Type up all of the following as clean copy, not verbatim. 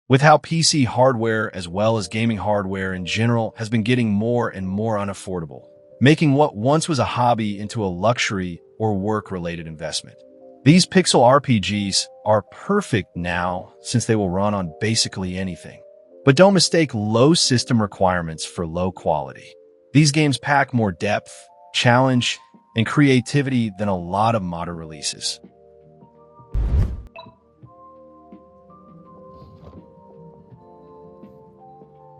With how PC hardware as well as gaming hardware in general has been getting more and more unaffordable, making what once was a hobby into a luxury or work-related investment. These pixel RPGs are perfect now since they will run on basically anything. But don't mistake low system requirements for low quality. These games pack more depth, challenge, and creativity than a lot of modern releases.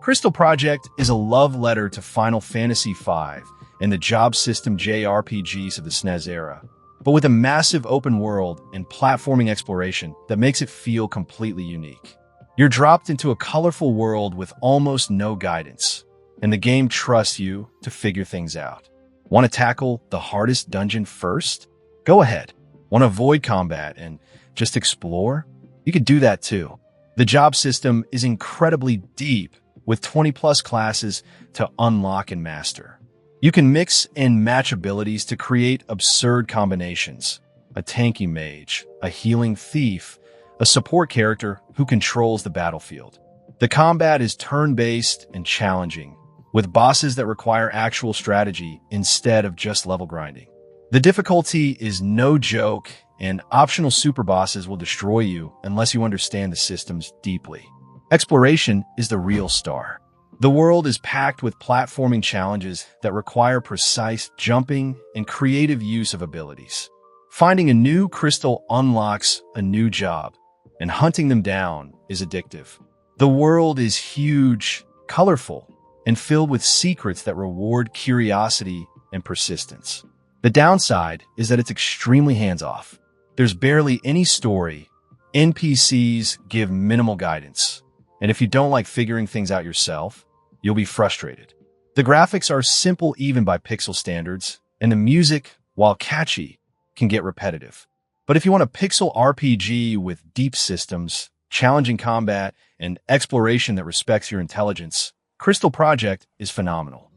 Crystal Project is a love letter to Final Fantasy V and the job system JRPGs of the SNES era, but with a massive open world and platforming exploration that makes it feel completely unique. You're dropped into a colorful world with almost no guidance, and the game trusts you to figure things out. Want to tackle the hardest dungeon first? Go ahead. Want to avoid combat and just explore? You could do that too. The job system is incredibly deep, with 20-plus classes to unlock and master. You can mix and match abilities to create absurd combinations. A tanky mage, a healing thief, a support character who controls the battlefield. The combat is turn-based and challenging, with bosses that require actual strategy instead of just level grinding. The difficulty is no joke, and optional super bosses will destroy you unless you understand the systems deeply. Exploration is the real star. The world is packed with platforming challenges that require precise jumping and creative use of abilities. Finding a new crystal unlocks a new job, and hunting them down is addictive. The world is huge, colorful, and filled with secrets that reward curiosity and persistence. The downside is that it's extremely hands-off. There's barely any story. NPCs give minimal guidance. And if you don't like figuring things out yourself, you'll be frustrated. The graphics are simple even by pixel standards, and the music, while catchy, can get repetitive. But if you want a pixel RPG with deep systems, challenging combat, and exploration that respects your intelligence, Crystal Project is phenomenal.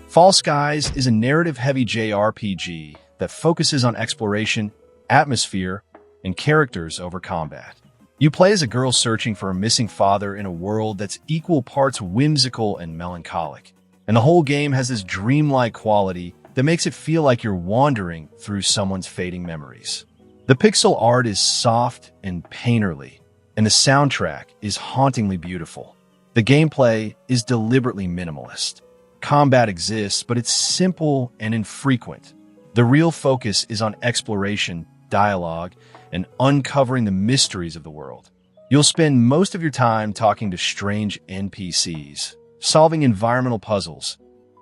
Fall Skies is a narrative-heavy JRPG that focuses on exploration, atmosphere, and characters over combat. You play as a girl searching for a missing father in a world that's equal parts whimsical and melancholic. And the whole game has this dreamlike quality that makes it feel like you're wandering through someone's fading memories. The pixel art is soft and painterly, and the soundtrack is hauntingly beautiful. The gameplay is deliberately minimalist. Combat exists, but it's simple and infrequent. The real focus is on exploration, dialogue, and uncovering the mysteries of the world. You'll spend most of your time talking to strange NPCs, solving environmental puzzles,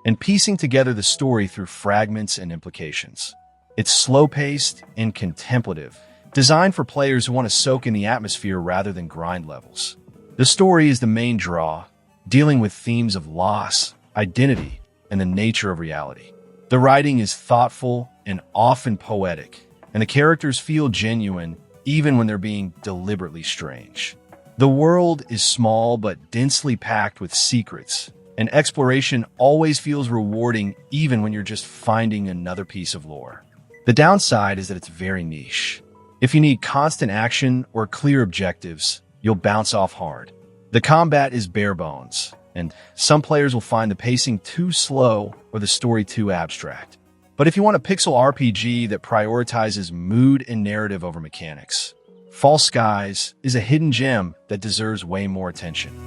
and piecing together the story through fragments and implications. It's slow-paced and contemplative, designed for players who want to soak in the atmosphere rather than grind levels. The story is the main draw, dealing with themes of loss, identity, and the nature of reality. The writing is thoughtful and often poetic, and the characters feel genuine even when they're being deliberately strange. The world is small but densely packed with secrets, and exploration always feels rewarding even when you're just finding another piece of lore. The downside is that it's very niche. If you need constant action or clear objectives, you'll bounce off hard. The combat is bare bones, and some players will find the pacing too slow or the story too abstract. But if you want a pixel RPG that prioritizes mood and narrative over mechanics, Fall Skies is a hidden gem that deserves way more attention.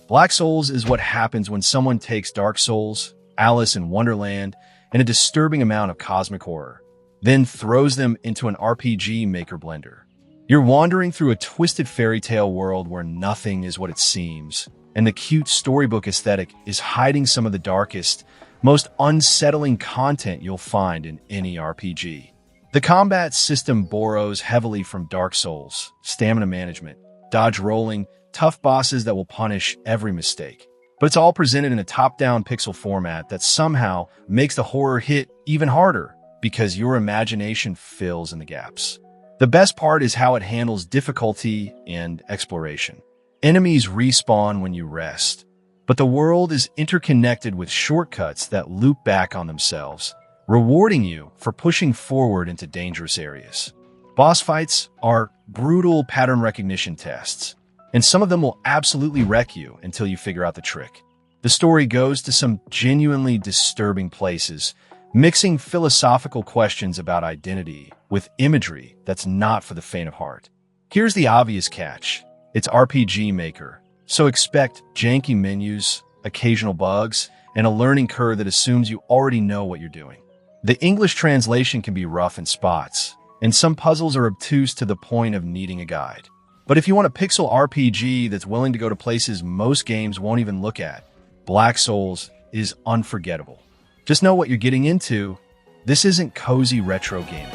Black Souls is what happens when someone takes Dark Souls, Alice in Wonderland, and a disturbing amount of cosmic horror, then throws them into an RPG maker blender. You're wandering through a twisted fairy tale world where nothing is what it seems, and the cute storybook aesthetic is hiding some of the darkest, most unsettling content you'll find in any RPG. The combat system borrows heavily from Dark Souls, stamina management, dodge rolling, tough bosses that will punish every mistake. But it's all presented in a top-down pixel format that somehow makes the horror hit even harder because your imagination fills in the gaps. The best part is how it handles difficulty and exploration. Enemies respawn when you rest, but the world is interconnected with shortcuts that loop back on themselves, rewarding you for pushing forward into dangerous areas. Boss fights are brutal pattern recognition tests, and some of them will absolutely wreck you until you figure out the trick. The story goes to some genuinely disturbing places, mixing philosophical questions about identity with imagery that's not for the faint of heart. Here's the obvious catch. It's RPG Maker, so expect janky menus, occasional bugs, and a learning curve that assumes you already know what you're doing. The English translation can be rough in spots, and some puzzles are obtuse to the point of needing a guide. But if you want a pixel RPG that's willing to go to places most games won't even look at, Black Souls is unforgettable. Just know what you're getting into. This isn't cozy retro gaming.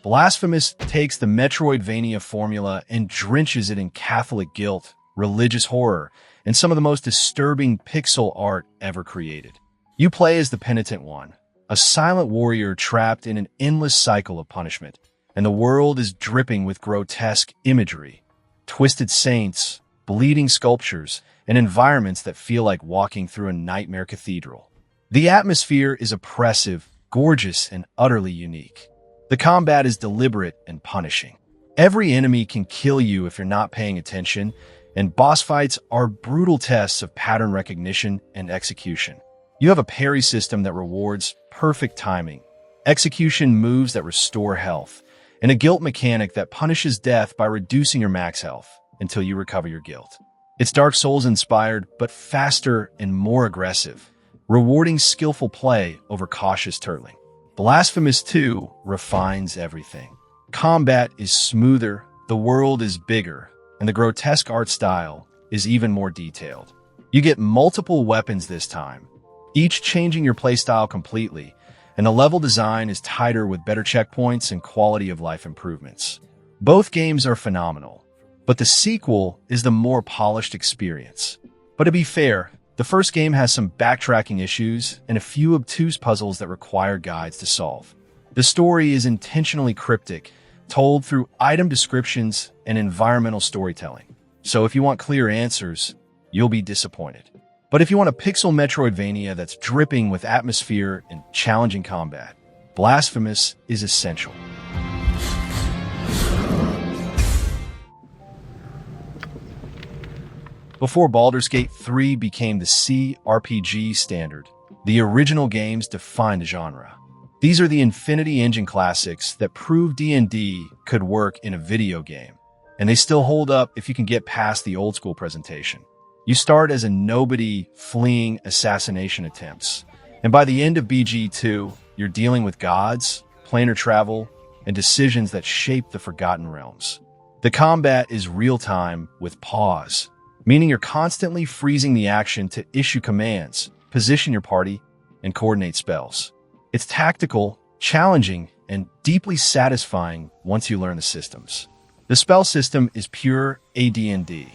Blasphemous takes the Metroidvania formula and drenches it in Catholic guilt, religious horror, and some of the most disturbing pixel art ever created. You play as the Penitent One, a silent warrior trapped in an endless cycle of punishment, and the world is dripping with grotesque imagery, twisted saints, bleeding sculptures, and environments that feel like walking through a nightmare cathedral. The atmosphere is oppressive, gorgeous, and utterly unique. The combat is deliberate and punishing. Every enemy can kill you if you're not paying attention, and boss fights are brutal tests of pattern recognition and execution. You have a parry system that rewards perfect timing, execution moves that restore health, and a guilt mechanic that punishes death by reducing your max health until you recover your guilt. It's Dark Souls inspired, but faster and more aggressive, rewarding skillful play over cautious turtling. Blasphemous 2 refines everything. Combat is smoother, the world is bigger, and the grotesque art style is even more detailed. You get multiple weapons this time, each changing your playstyle completely, and the level design is tighter with better checkpoints and quality of life improvements. Both games are phenomenal, but the sequel is the more polished experience. But to be fair, the first game has some backtracking issues and a few obtuse puzzles that require guides to solve. The story is intentionally cryptic, told through item descriptions and environmental storytelling. So if you want clear answers, you'll be disappointed. But if you want a pixel Metroidvania that's dripping with atmosphere and challenging combat, Blasphemous is essential. Before Baldur's Gate 3 became the CRPG standard, the original games defined the genre. These are the Infinity Engine classics that proved D&D could work in a video game, and they still hold up if you can get past the old-school presentation. You start as a nobody fleeing assassination attempts, and by the end of BG2, you're dealing with gods, planar travel, and decisions that shape the Forgotten Realms. The combat is real-time with pause, meaning you're constantly freezing the action to issue commands, position your party, and coordinate spells. It's tactical, challenging, and deeply satisfying once you learn the systems. The spell system is pure AD&D.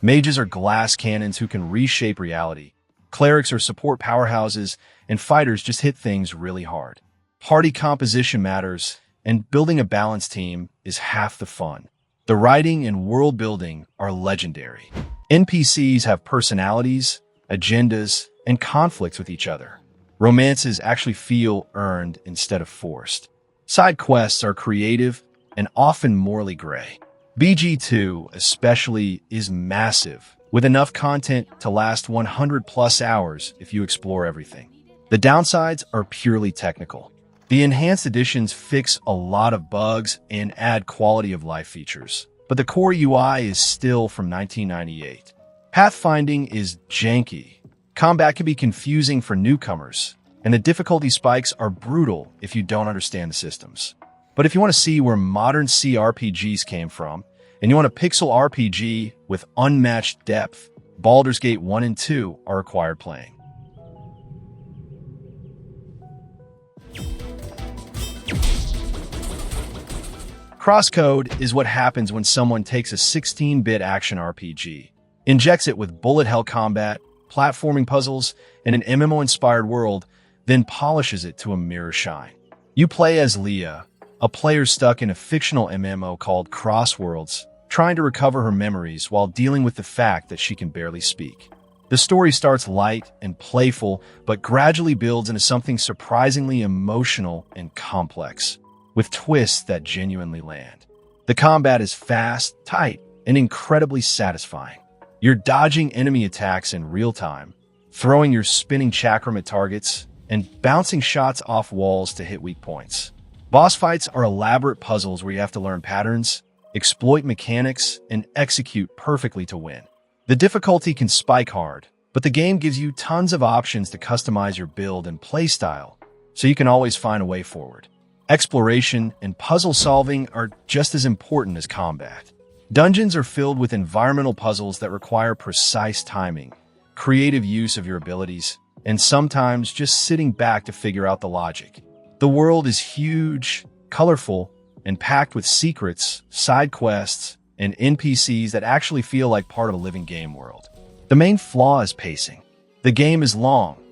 Mages are glass cannons who can reshape reality. Clerics are support powerhouses, and fighters just hit things really hard. Party composition matters, and building a balanced team is half the fun. The writing and world building are legendary. NPCs have personalities, agendas, and conflicts with each other. Romances actually feel earned instead of forced. Side quests are creative and often morally gray. BG2 especially is massive, with enough content to last 100 plus hours if you explore everything. The downsides are purely technical. The enhanced editions fix a lot of bugs and add quality of life features, but the core UI is still from 1998. Pathfinding is janky. Combat can be confusing for newcomers, and the difficulty spikes are brutal if you don't understand the systems. But if you want to see where modern CRPGs came from, and you want a pixel RPG with unmatched depth, Baldur's Gate 1 and 2 are required playing. Crosscode is what happens when someone takes a 16-bit action RPG, injects it with bullet hell combat, platforming puzzles, and an MMO-inspired world, then polishes it to a mirror shine. You play as Leah, a player stuck in a fictional MMO called Crossworlds, trying to recover her memories while dealing with the fact that she can barely speak. The story starts light and playful, but gradually builds into something surprisingly emotional and complex, with twists that genuinely land. The combat is fast, tight, and incredibly satisfying. You're dodging enemy attacks in real time, throwing your spinning chakram at targets, and bouncing shots off walls to hit weak points. Boss fights are elaborate puzzles where you have to learn patterns, exploit mechanics, and execute perfectly to win. The difficulty can spike hard, but the game gives you tons of options to customize your build and playstyle, so you can always find a way forward. Exploration and puzzle solving are just as important as combat. Dungeons are filled with environmental puzzles that require precise timing, creative use of your abilities, and sometimes just sitting back to figure out the logic. The world is huge, colorful, and packed with secrets, side quests, and NPCs that actually feel like part of a living game world. The main flaw is pacing. The game is long,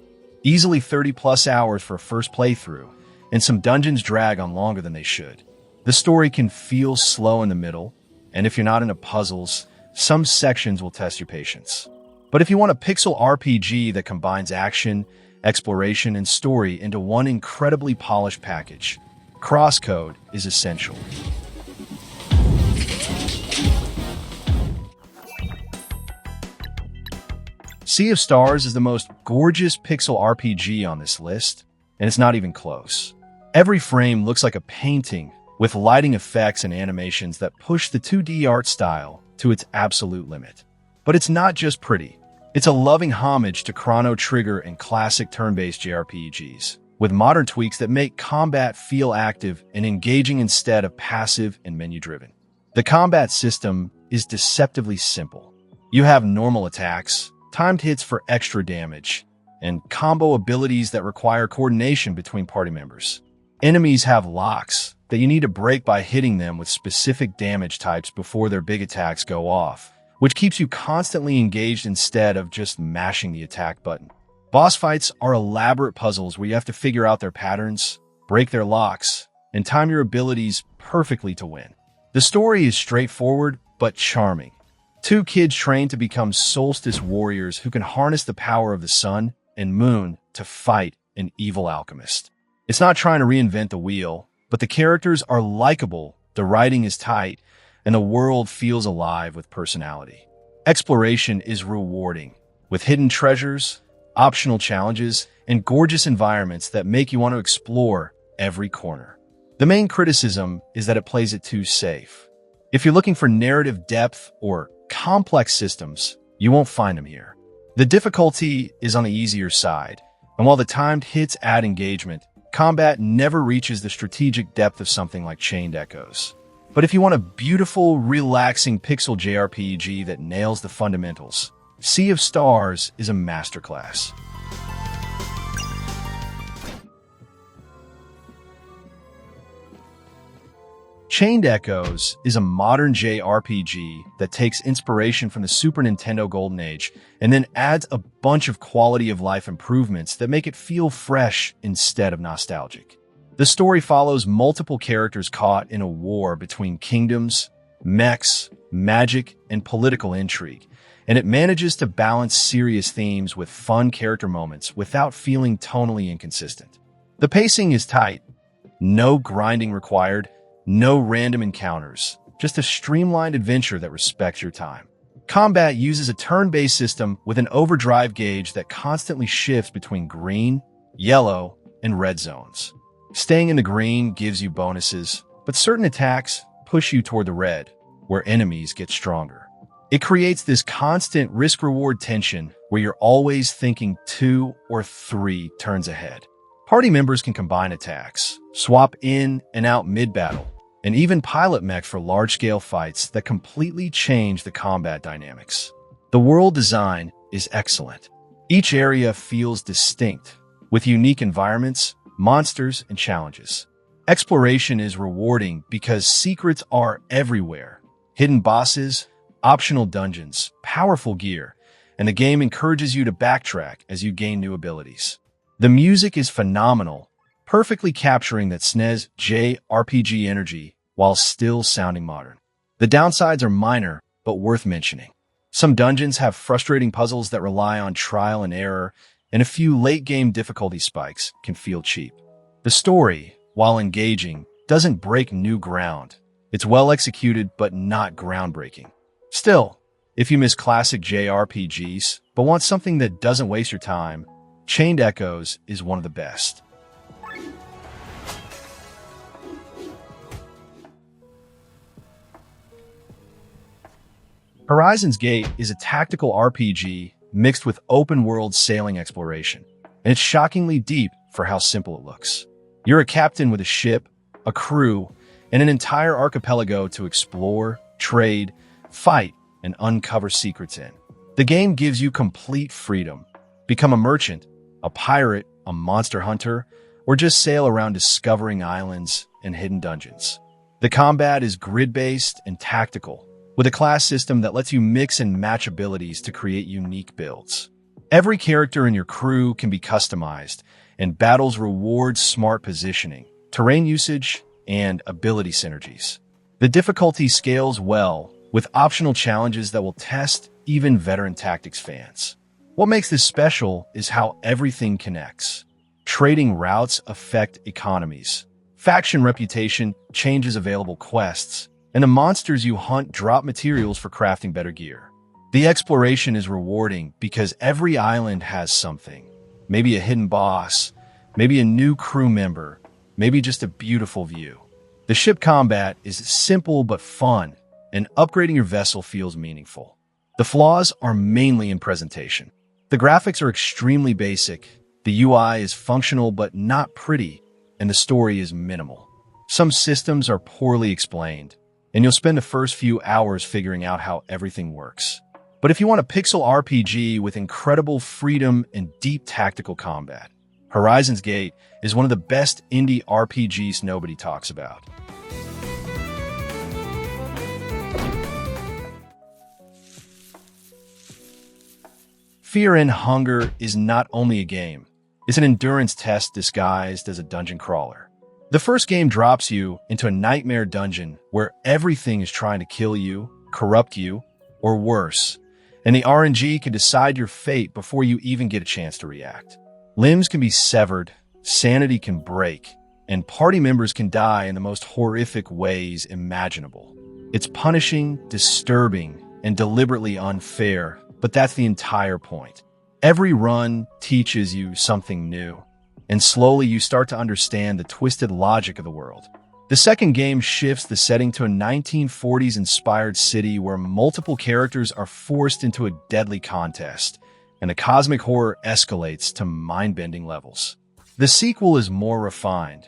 easily 30+ hours for a first playthrough, and some dungeons drag on longer than they should. The story can feel slow in the middle, and if you're not into puzzles, some sections will test your patience. But if you want a pixel RPG that combines action, exploration, and story into one incredibly polished package, Crosscode is essential. Sea of Stars is the most gorgeous pixel RPG on this list, and it's not even close. Every frame looks like a painting, with lighting effects and animations that push the 2D art style to its absolute limit. But it's not just pretty. It's a loving homage to Chrono Trigger and classic turn-based JRPGs, with modern tweaks that make combat feel active and engaging instead of passive and menu-driven. The combat system is deceptively simple. You have normal attacks, timed hits for extra damage, and combo abilities that require coordination between party members. Enemies have locks that you need to break by hitting them with specific damage types before their big attacks go off, which keeps you constantly engaged instead of just mashing the attack button. Boss fights are elaborate puzzles where you have to figure out their patterns, break their locks, and time your abilities perfectly to win. The story is straightforward but charming. Two kids train to become solstice warriors who can harness the power of the sun and moon to fight an evil alchemist. It's not trying to reinvent the wheel, but the characters are likable, the writing is tight, and the world feels alive with personality. Exploration is rewarding, with hidden treasures, optional challenges, and gorgeous environments that make you want to explore every corner. The main criticism is that it plays it too safe. If you're looking for narrative depth or complex systems, you won't find them here. The difficulty is on the easier side, and while the timed hits add engagement, combat never reaches the strategic depth of something like Chained Echoes. But if you want a beautiful, relaxing pixel JRPG that nails the fundamentals, Sea of Stars is a masterclass. Chained Echoes is a modern JRPG that takes inspiration from the Super Nintendo Golden Age and then adds a bunch of quality-of-life improvements that make it feel fresh instead of nostalgic. The story follows multiple characters caught in a war between kingdoms, mechs, magic, and political intrigue, and it manages to balance serious themes with fun character moments without feeling tonally inconsistent. The pacing is tight, no grinding required, no random encounters, just a streamlined adventure that respects your time. Combat uses a turn-based system with an overdrive gauge that constantly shifts between green, yellow, and red zones. Staying in the green gives you bonuses, but certain attacks push you toward the red, where enemies get stronger. It creates this constant risk-reward tension where you're always thinking 2 or 3 turns ahead. Party members can combine attacks, swap in and out mid-battle, and even pilot mech for large-scale fights that completely change the combat dynamics. The world design is excellent. Each area feels distinct, with unique environments, monsters, and challenges. Exploration is rewarding because secrets are everywhere. Hidden bosses, optional dungeons, powerful gear, and the game encourages you to backtrack as you gain new abilities. The music is phenomenal, perfectly capturing that SNES JRPG energy while still sounding modern. The downsides are minor, but worth mentioning. Some dungeons have frustrating puzzles that rely on trial and error, and a few late-game difficulty spikes can feel cheap. The story, while engaging, doesn't break new ground. It's well executed, but not groundbreaking. Still, if you miss classic JRPGs, but want something that doesn't waste your time, Chained Echoes is one of the best. Horizon's Gate is a tactical RPG mixed with open-world sailing exploration, and it's shockingly deep for how simple it looks. You're a captain with a ship, a crew, and an entire archipelago to explore, trade, fight, and uncover secrets in. The game gives you complete freedom. Become a merchant, a pirate, a monster hunter, or just sail around discovering islands and hidden dungeons. The combat is grid-based and tactical, with a class system that lets you mix and match abilities to create unique builds. Every character in your crew can be customized, and battles reward smart positioning, terrain usage, and ability synergies. The difficulty scales well, with optional challenges that will test even veteran tactics fans. What makes this special is how everything connects. Trading routes affect economies. Faction reputation changes available quests, and the monsters you hunt drop materials for crafting better gear. The exploration is rewarding because every island has something. Maybe a hidden boss, maybe a new crew member, maybe just a beautiful view. The ship combat is simple but fun, and upgrading your vessel feels meaningful. The flaws are mainly in presentation. The graphics are extremely basic, the UI is functional but not pretty, and the story is minimal. Some systems are poorly explained, and you'll spend the first few hours figuring out how everything works. But if you want a pixel RPG with incredible freedom and deep tactical combat, Horizon's Gate is one of the best indie RPGs nobody talks about. Fear and Hunger is not only a game, it's an endurance test disguised as a dungeon crawler. The first game drops you into a nightmare dungeon where everything is trying to kill you, corrupt you, or worse, and the RNG can decide your fate before you even get a chance to react. Limbs can be severed, sanity can break, and party members can die in the most horrific ways imaginable. It's punishing, disturbing, and deliberately unfair, but that's the entire point. Every run teaches you something new, and slowly you start to understand the twisted logic of the world. The second game shifts the setting to a 1940s-inspired city where multiple characters are forced into a deadly contest, and the cosmic horror escalates to mind-bending levels. The sequel is more refined,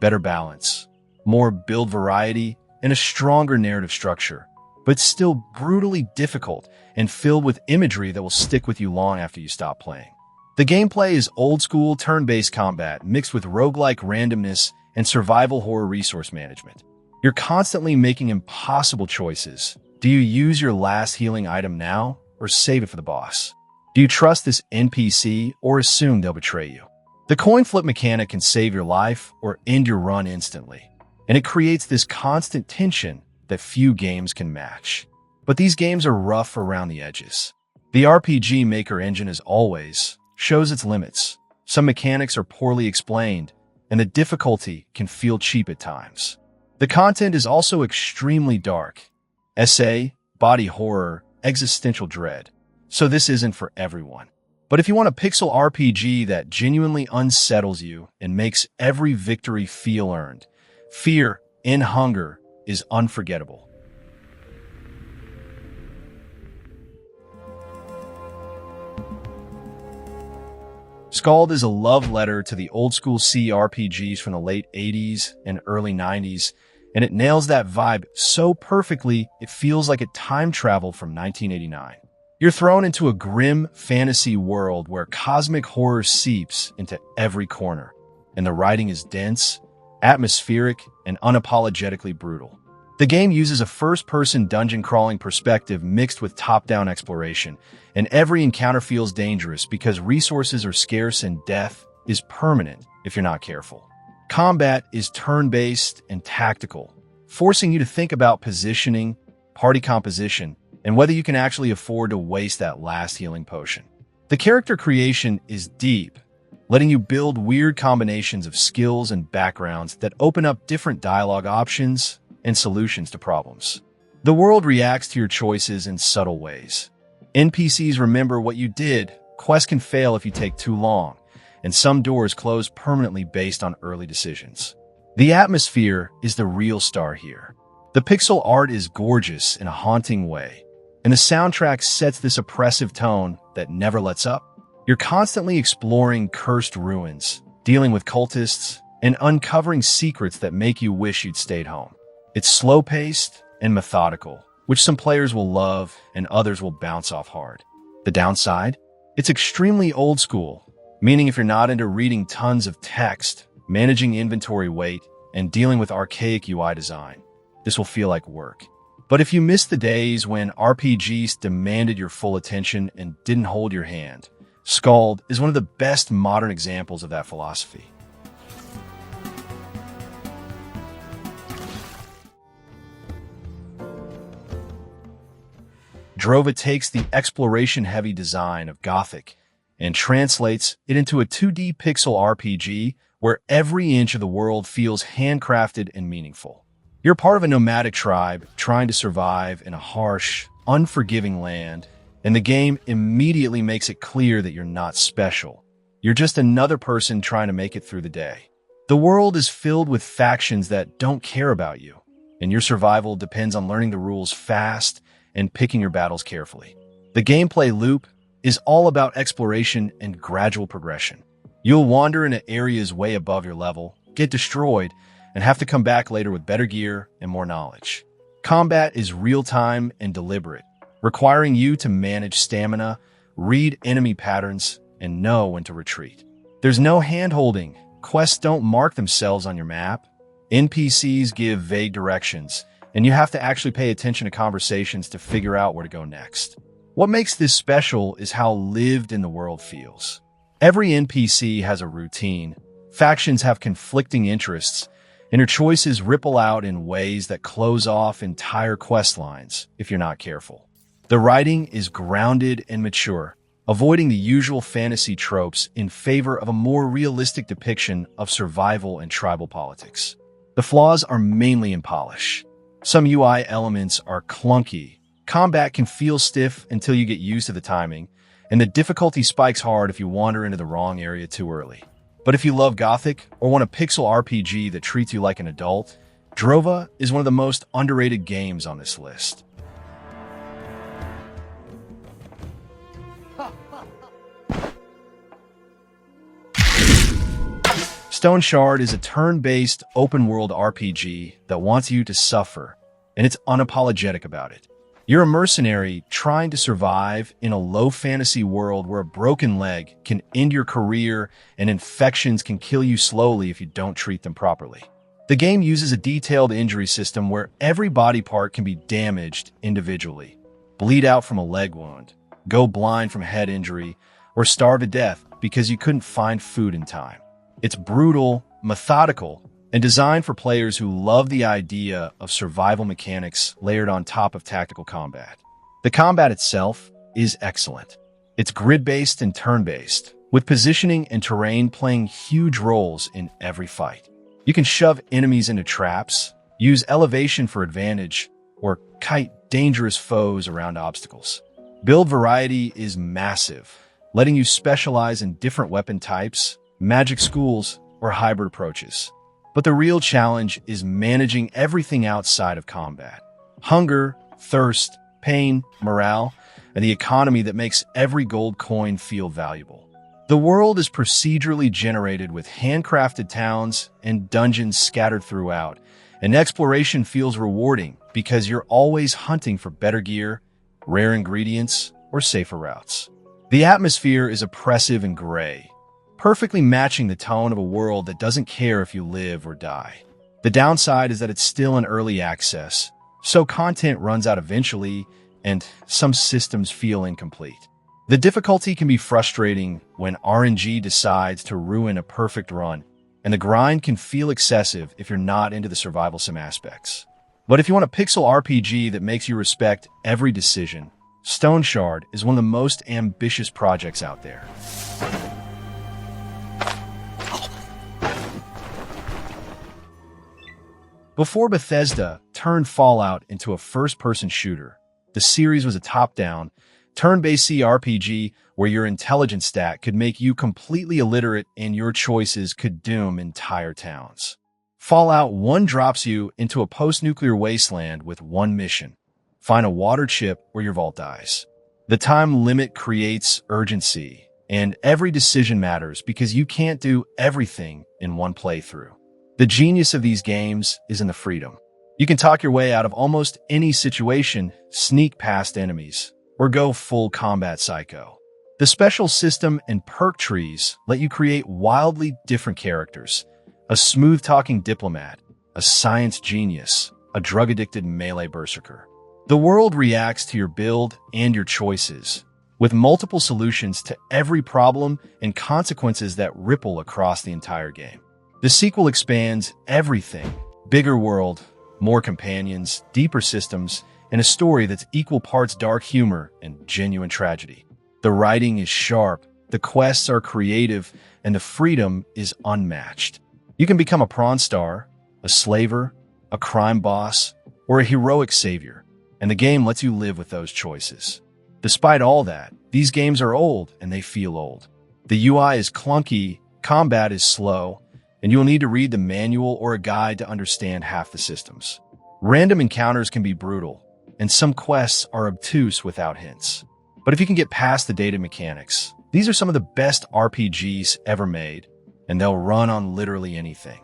better balance, more build variety, and a stronger narrative structure, but still brutally difficult and filled with imagery that will stick with you long after you stop playing. The gameplay is old-school turn-based combat mixed with roguelike randomness and survival horror resource management. You're constantly making impossible choices. Do you use your last healing item now or save it for the boss? Do you trust this NPC or assume they'll betray you? The coin flip mechanic can save your life or end your run instantly, and it creates this constant tension that few games can match. But these games are rough around the edges. The RPG Maker engine, as always, shows its limits. Some mechanics are poorly explained, and the difficulty can feel cheap at times. The content is also extremely dark. SA, body horror, existential dread. So this isn't for everyone. But if you want a pixel RPG that genuinely unsettles you and makes every victory feel earned, Fear and Hunger is unforgettable. Scald is a love letter to the old-school CRPGs from the late 80s and early 90s, and it nails that vibe so perfectly it feels like it time traveled from 1989. You're thrown into a grim fantasy world where cosmic horror seeps into every corner, and the writing is dense, atmospheric, and unapologetically brutal. The game uses a first-person dungeon-crawling perspective mixed with top-down exploration, and every encounter feels dangerous because resources are scarce and death is permanent if you're not careful. Combat is turn-based and tactical, forcing you to think about positioning, party composition, and whether you can actually afford to waste that last healing potion. The character creation is deep, letting you build weird combinations of skills and backgrounds that open up different dialogue options and solutions to problems. The world reacts to your choices in subtle ways. NPCs remember what you did, quests can fail if you take too long, and some doors close permanently based on early decisions. The atmosphere is the real star here. The pixel art is gorgeous in a haunting way, and the soundtrack sets this oppressive tone that never lets up. You're constantly exploring cursed ruins, dealing with cultists, and uncovering secrets that make you wish you'd stayed home. It's slow-paced and methodical, which some players will love and others will bounce off hard. The downside? It's extremely old school, meaning if you're not into reading tons of text, managing inventory weight, and dealing with archaic UI design, this will feel like work. But if you miss the days when RPGs demanded your full attention and didn't hold your hand, Skald is one of the best modern examples of that philosophy. Drova takes the exploration-heavy design of Gothic and translates it into a 2D pixel RPG where every inch of the world feels handcrafted and meaningful. You're part of a nomadic tribe trying to survive in a harsh, unforgiving land, and the game immediately makes it clear that you're not special. You're just another person trying to make it through the day. The world is filled with factions that don't care about you, and your survival depends on learning the rules fast and picking your battles carefully. The gameplay loop is all about exploration and gradual progression. You'll wander into areas way above your level, get destroyed, and have to come back later with better gear and more knowledge. Combat is real-time and deliberate, requiring you to manage stamina, read enemy patterns, and know when to retreat. There's no hand-holding. Quests don't mark themselves on your map. NPCs give vague directions, and you have to actually pay attention to conversations to figure out where to go next. What makes this special is how lived in the world feels. Every NPC has a routine, factions have conflicting interests, and your choices ripple out in ways that close off entire quest lines if you're not careful. The writing is grounded and mature, avoiding the usual fantasy tropes in favor of a more realistic depiction of survival and tribal politics. The flaws are mainly in polish. Some UI elements are clunky, combat can feel stiff until you get used to the timing, and the difficulty spikes hard if you wander into the wrong area too early. But if you love Gothic or want a pixel RPG that treats you like an adult, Drova is one of the most underrated games on this list. Stone Shard is a turn-based, open-world RPG that wants you to suffer, and it's unapologetic about it. You're a mercenary trying to survive in a low-fantasy world where a broken leg can end your career and infections can kill you slowly if you don't treat them properly. The game uses a detailed injury system where every body part can be damaged individually. Bleed out from a leg wound, go blind from head injury, or starve to death because you couldn't find food in time. It's brutal, methodical, and designed for players who love the idea of survival mechanics layered on top of tactical combat. The combat itself is excellent. It's grid-based and turn-based, with positioning and terrain playing huge roles in every fight. You can shove enemies into traps, use elevation for advantage, or kite dangerous foes around obstacles. Build variety is massive, letting you specialize in different weapon types, magic schools, or hybrid approaches. But the real challenge is managing everything outside of combat. Hunger, thirst, pain, morale, and the economy that makes every gold coin feel valuable. The world is procedurally generated with handcrafted towns and dungeons scattered throughout, and exploration feels rewarding because you're always hunting for better gear, rare ingredients, or safer routes. The atmosphere is oppressive and gray, perfectly matching the tone of a world that doesn't care if you live or die. The downside is that it's still in early access, so content runs out eventually, and some systems feel incomplete. The difficulty can be frustrating when RNG decides to ruin a perfect run, and the grind can feel excessive if you're not into the survival sim aspects. But if you want a pixel RPG that makes you respect every decision, Stone Shard is one of the most ambitious projects out there. Before Bethesda turned Fallout into a first-person shooter, the series was a top-down, turn-based CRPG where your intelligence stat could make you completely illiterate and your choices could doom entire towns. Fallout 1 drops you into a post-nuclear wasteland with one mission: find a water chip or your vault dies. The time limit creates urgency, and every decision matters because you can't do everything in one playthrough. The genius of these games is in the freedom. You can talk your way out of almost any situation, sneak past enemies, or go full combat psycho. The special system and perk trees let you create wildly different characters: a smooth-talking diplomat, a science genius, a drug-addicted melee berserker. The world reacts to your build and your choices, with multiple solutions to every problem and consequences that ripple across the entire game. The sequel expands everything: bigger world, more companions, deeper systems, and a story that's equal parts dark humor and genuine tragedy. The writing is sharp, the quests are creative, and the freedom is unmatched. You can become a prawn star, a slaver, a crime boss, or a heroic savior, and the game lets you live with those choices. Despite all that, these games are old and they feel old. The UI is clunky, combat is slow, and you'll need to read the manual or a guide to understand half the systems. Random encounters can be brutal, and some quests are obtuse without hints. But if you can get past the data mechanics, these are some of the best RPGs ever made, and they'll run on literally anything.